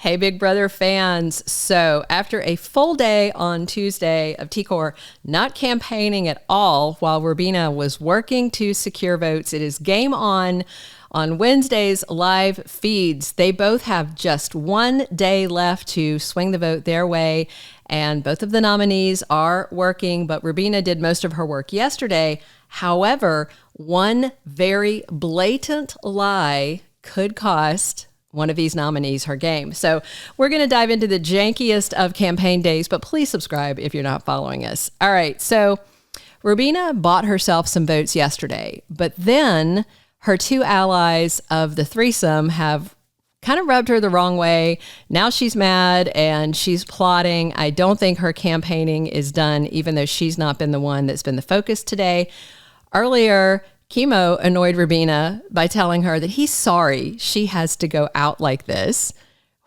Hey, Big Brother fans. So after a full day on Tuesday of T-Core not campaigning at all while Rubina was working to secure votes, it is game on Wednesday's live feeds. They both have just one day left to swing the vote their way, and both of the nominees are working, but Rubina did most of her work yesterday. However, one very blatant lie could cost one of these nominees her game. So we're going to dive into the jankiest of campaign days, but please subscribe if you're not following us. All right, so Rubina bought herself some votes yesterday, but then her two allies of the threesome have kind of rubbed her the wrong way. Now she's mad and she's plotting. I don't think her campaigning is done, even though she's not been the one that's been the focus today. Earlier, Kimo annoyed Rubina by telling her that he's sorry she has to go out like this,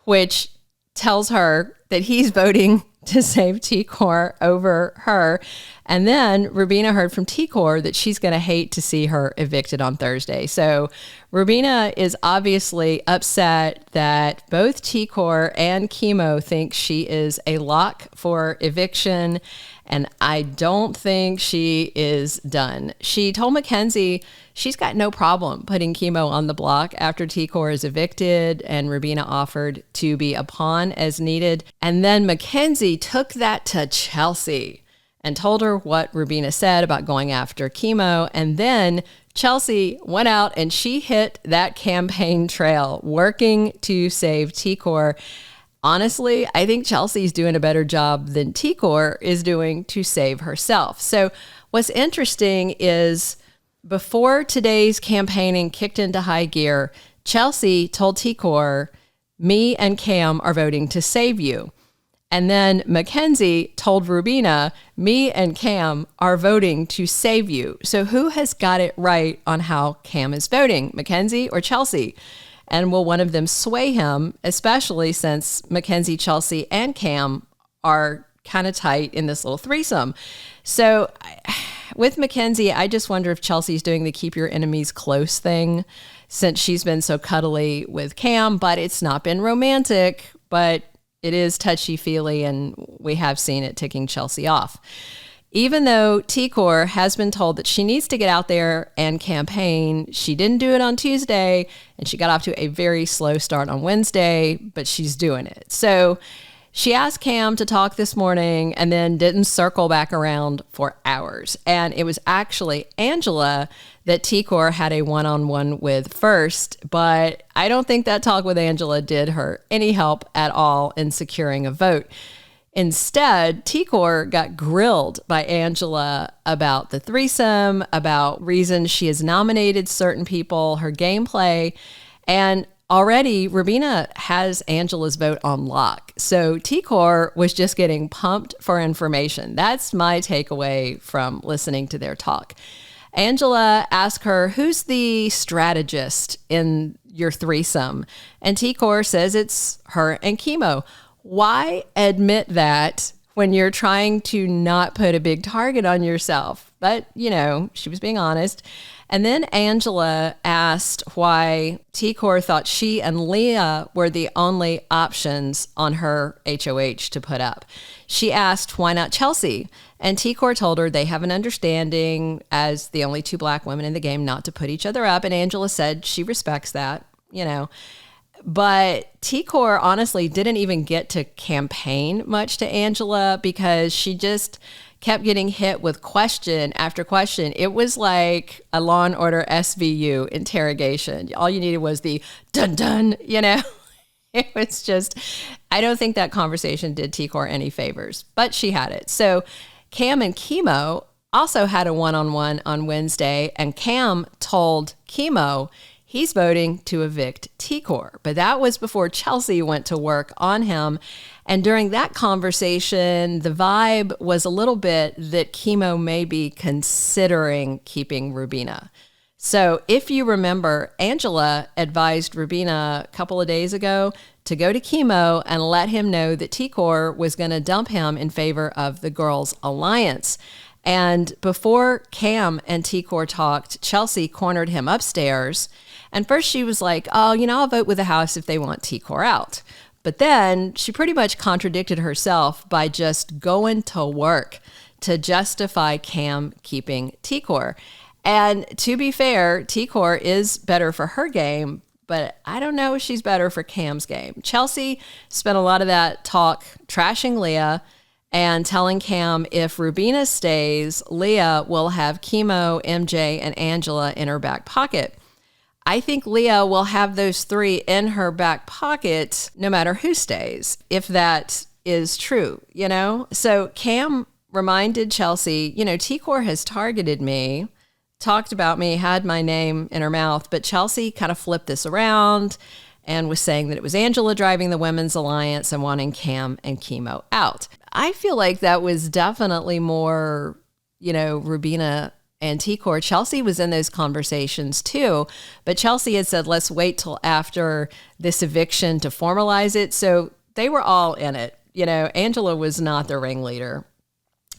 which tells her that he's voting to save T-Core over her. And then Rubina heard from T-Core that she's going to hate to see her evicted on Thursday. So Rubina is obviously upset that both T-Core and Kimo think she is a lock for eviction, and I don't think she is done. She told Makensy she's got no problem putting Kimo on the block after T-Core is evicted, and Rubina offered to be a pawn as needed. And then Makensy took that to Chelsie and told her what Rubina said about going after Kimo. And then Chelsie went out and she hit that campaign trail, working to save T-Core. Honestly, I think Chelsea's doing a better job than T-Core is doing to save herself. So what's interesting is before today's campaigning kicked into high gear, Chelsie told T-Core, me and Cam are voting to save you. And then Makensy told Rubina, me and Cam are voting to save you. So who has got it right on how Cam is voting, Makensy or Chelsie? And will one of them sway him, especially since Makensy, Chelsie, and Cam are kind of tight in this little threesome? So with Makensy, I just wonder if Chelsea's doing the keep your enemies close thing, since she's been so cuddly with Cam, but it's not been romantic, but it is touchy-feely, and we have seen it ticking Chelsie off. Even though T-Core has been told that she needs to get out there and campaign, she didn't do it on Tuesday, and she got off to a very slow start on Wednesday, but she's doing it. So she asked Cam to talk this morning and then didn't circle back around for hours. And it was actually Angela that T-Core had a one-on-one with first, but I don't think that talk with Angela did her any help at all in securing a vote. Instead, T-Core got grilled by Angela about the threesome, about reasons she has nominated certain people, her gameplay, and already Rubina has Angela's vote on lock. So T-Core was just getting pumped for information. That's my takeaway from listening to their talk. Angela asked her, who's the strategist in your threesome? And T-Core says it's her and Kimo. Why admit that when you're trying to not put a big target on yourself? But, you know, she was being honest. And then Angela asked why T-Core thought she and Leah were the only options on her HOH to put up. She asked, why not Chelsie? And T-Core told her they have an understanding as the only two black women in the game not to put each other up. And Angela said she respects that, you know. But T-Core honestly didn't even get to campaign much to Angela because she just kept getting hit with question after question. It was like a Law and Order SVU interrogation. All you needed was the dun dun, you know. It was just, I don't think that conversation did T-Core any favors, but she had it. So Cam and Kimo also had a one-on-one on Wednesday, and Cam told Kimo he's voting to evict T-Core. But that was before Chelsie went to work on him. And during that conversation, the vibe was a little bit that Kimo may be considering keeping Rubina. So if you remember, Angela advised Rubina a couple of days ago to go to Kimo and let him know that T-Core was going to dump him in favor of the Girls Alliance. And before Cam and T-Core talked, Chelsie cornered him upstairs. And first she was like, oh, I'll vote with the house if they want T-Core out. But then she pretty much contradicted herself by just going to work to justify Cam keeping Tikor. And to be fair, Tikor is better for her game, but I don't know if she's better for Cam's game. Chelsie spent a lot of that talk trashing Leah and telling Cam if Rubina stays, Leah will have Kimo, MJ, and Angela in her back pocket. I think Leah will have those three in her back pocket no matter who stays, if that is true, you know? So Cam reminded Chelsie, you know, Tikor has targeted me, talked about me, had my name in her mouth, but Chelsie kind of flipped this around and was saying that it was Angela driving the Women's Alliance and wanting Cam and Kimo out. I feel like that was definitely more, you know, Rubina and Tikor. Chelsie was in those conversations too, but Chelsie had said, let's wait till after this eviction to formalize it. So they were all in it. You know, Angela was not the ringleader.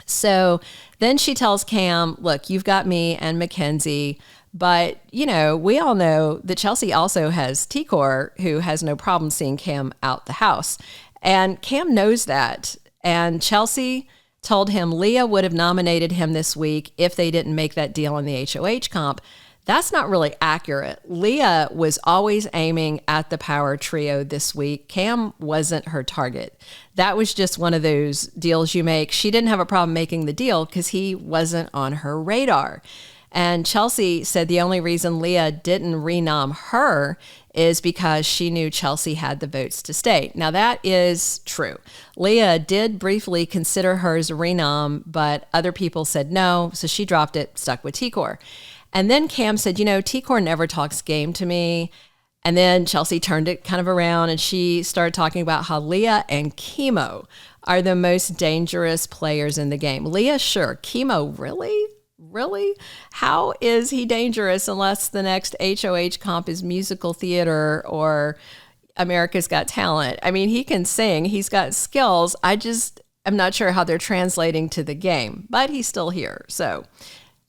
So then she tells Cam, look, you've got me and Makensy, but, you know, we all know that Chelsie also has Tikor, who has no problem seeing Cam out the house. And Cam knows that. And Chelsie told him Leah would have nominated him this week if they didn't make that deal in the HOH comp. That's not really accurate. Leah was always aiming at the power trio this week. Cam wasn't her target. That was just one of those deals you make. She didn't have a problem making the deal because he wasn't on her radar. And Chelsie said the only reason Leah didn't renom her is because she knew Chelsie had the votes to stay. Now, that is true. Leah did briefly consider hers a renom, but other people said no, so she dropped it, stuck with Tikor. And then Cam said, you know, Tikor never talks game to me. And then Chelsie turned it kind of around and she started talking about how Leah and Kimo are the most dangerous players in the game. Leah, sure. Kimo, really? Really? How is he dangerous unless the next HOH comp is musical theater or America's Got Talent? I mean, he can sing. He's got skills. I'm not sure how they're translating to the game, but he's still here. So,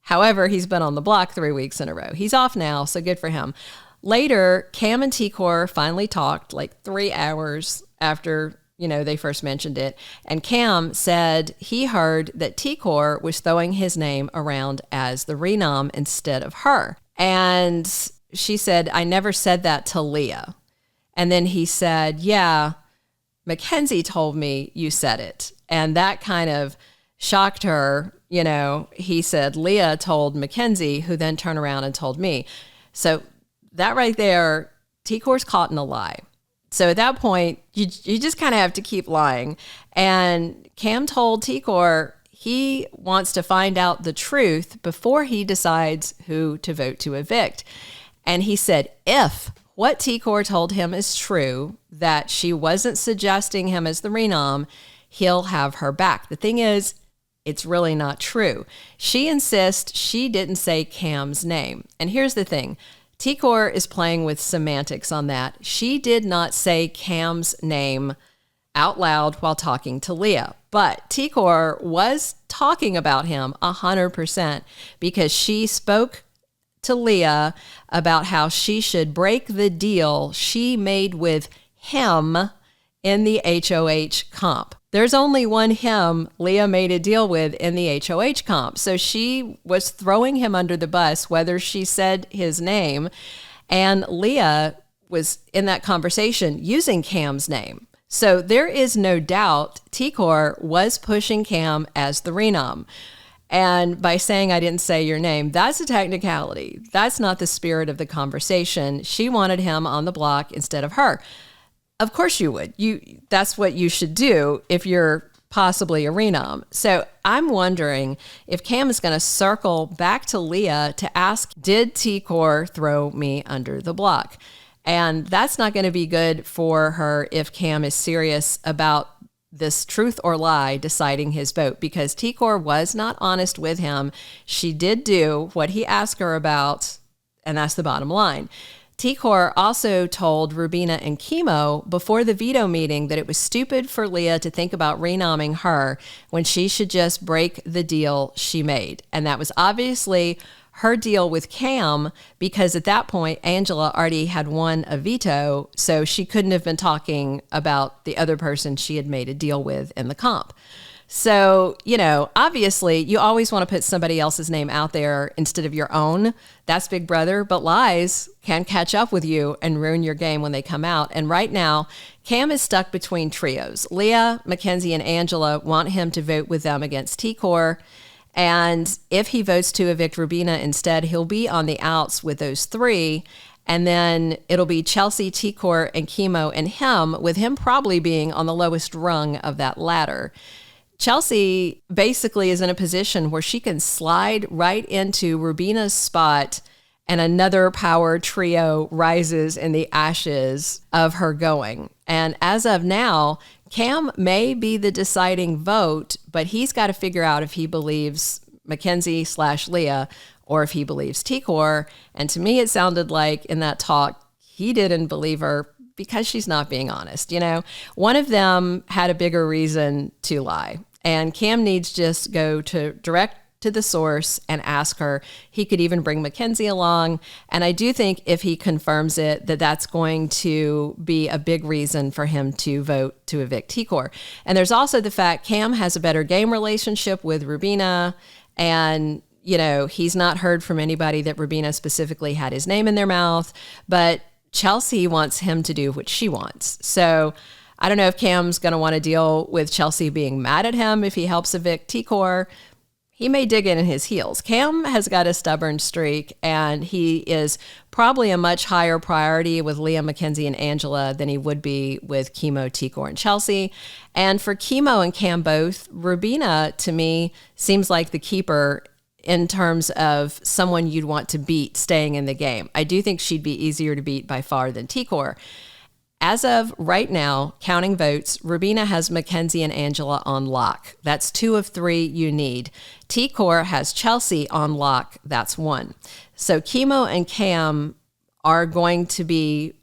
however, he's been on the block 3 weeks in a row. He's off now, so good for him. Later, Cam and Tikor finally talked like 3 hours after, you know, they first mentioned it. And Cam said he heard that Tikor was throwing his name around as the renom instead of her. And she said, I never said that to Leah. And then he said, yeah, Makensy told me you said it. And that kind of shocked her. You know, he said Leah told Makensy, who then turned around and told me. So that right there, Tikor's caught in a lie. So at that point, you just kind of have to keep lying. And Cam told Tikor he wants to find out the truth before he decides who to vote to evict. And he said if what Tikor told him is true, that she wasn't suggesting him as the renom, he'll have her back. The thing is, it's really not true. She insists she didn't say Cam's name. And here's the thing. Tikor is playing with semantics on that. She did not say Cam's name out loud while talking to Leah. But Tikor was talking about him 100% because she spoke to Leah about how she should break the deal she made with him in the HOH comp. There's only one him Leah made a deal with in the HOH comp. So she was throwing him under the bus, whether she said his name. And Leah was in that conversation using Cam's name. So there is no doubt Tikor was pushing Cam as the renom. And by saying I didn't say your name, that's a technicality. That's not the spirit of the conversation. She wanted him on the block instead of her. Of course you would. That's what you should do if you're possibly a renom. So I'm wondering if Cam is going to circle back to Leah to ask, did Tikor throw me under the block? And that's not going to be good for her if Cam is serious about this truth or lie deciding his vote, because Tikor was not honest with him. She did do what he asked her about, and that's the bottom line. Tikor also told Rubina and Kimo before the veto meeting that it was stupid for Leah to think about renomming her when she should just break the deal she made. And that was obviously her deal with Cam, because at that point, Angela already had won a veto, so she couldn't have been talking about the other person she had made a deal with in the comp. So, obviously, you always want to put somebody else's name out there instead of your own. That's Big Brother, but lies can catch up with you and ruin your game when they come out. And right now, Cam is stuck between trios. Leah, Makensy, and Angela want him to vote with them against T-Core. And if he votes to evict Rubina instead, he'll be on the outs with those three. And then it'll be Chelsie, T-Core, and Kimo and him, with him probably being on the lowest rung of that ladder. Chelsie basically is in a position where she can slide right into Rubina's spot, and another power trio rises in the ashes of her going. And as of now, Cam may be the deciding vote, but he's got to figure out if he believes Makensy/Leah or if he believes T-Core. And to me, it sounded like in that talk, he didn't believe her because she's not being honest. One of them had a bigger reason to lie. And Cam needs just go to direct to the source and ask her. He could even bring Makensy along. And I do think if he confirms it, that's going to be a big reason for him to vote to evict T-Core. And there's also the fact Cam has a better game relationship with Rubina. And, he's not heard from anybody that Rubina specifically had his name in their mouth. But Chelsie wants him to do what she wants. So I don't know if Cam's going to want to deal with Chelsie being mad at him if he helps evict T-Core. He may dig in his heels. Cam has got a stubborn streak, and he is probably a much higher priority with Leah, Makensy, and Angela than he would be with Kimo, T-Core, and Chelsie. And for Kimo and Cam both, Rubina, to me, seems like the keeper in terms of someone you'd want to beat staying in the game. I do think she'd be easier to beat by far than T-Core. As of right now, counting votes, Rubina has Makensy and Angela on lock. That's 2 of 3 you need. T-Core has Chelsie on lock. That's 1. So Kimo and Cam are going to be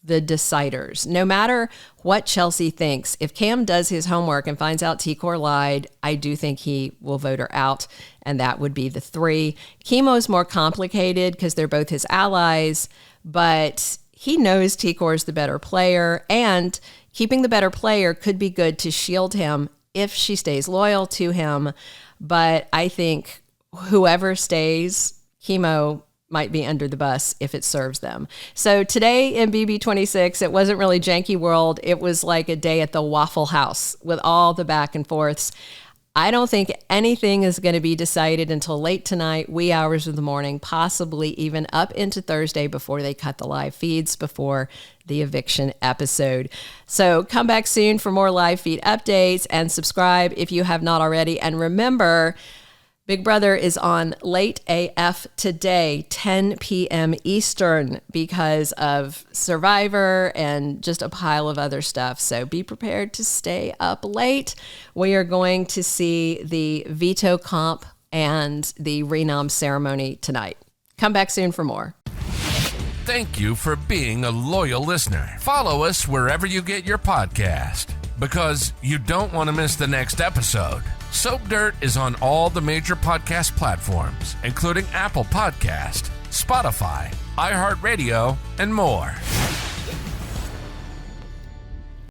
the deciders. No matter what Chelsie thinks, if Cam does his homework and finds out T-Core lied, I do think he will vote her out, and that would be the 3. Kimo's more complicated because they're both his allies, but he knows T-Core is the better player, and keeping the better player could be good to shield him if she stays loyal to him. But I think whoever stays, Kimo might be under the bus if it serves them. So today in BB26, it wasn't really Janky World. It was like a day at the Waffle House with all the back and forths. I don't think anything is going to be decided until late tonight, wee hours of the morning, possibly even up into Thursday before they cut the live feeds before the eviction episode. So come back soon for more live feed updates and subscribe if you have not already. And remember, Big Brother is on late AF today, 10 p.m. Eastern, because of Survivor and just a pile of other stuff. So be prepared to stay up late. We are going to see the veto comp and the renom ceremony tonight. Come back soon for more. Thank you for being a loyal listener. Follow us wherever you get your podcast, because you don't want to miss the next episode. Soap Dirt is on all the major podcast platforms, including Apple Podcast, Spotify, iHeartRadio, and more.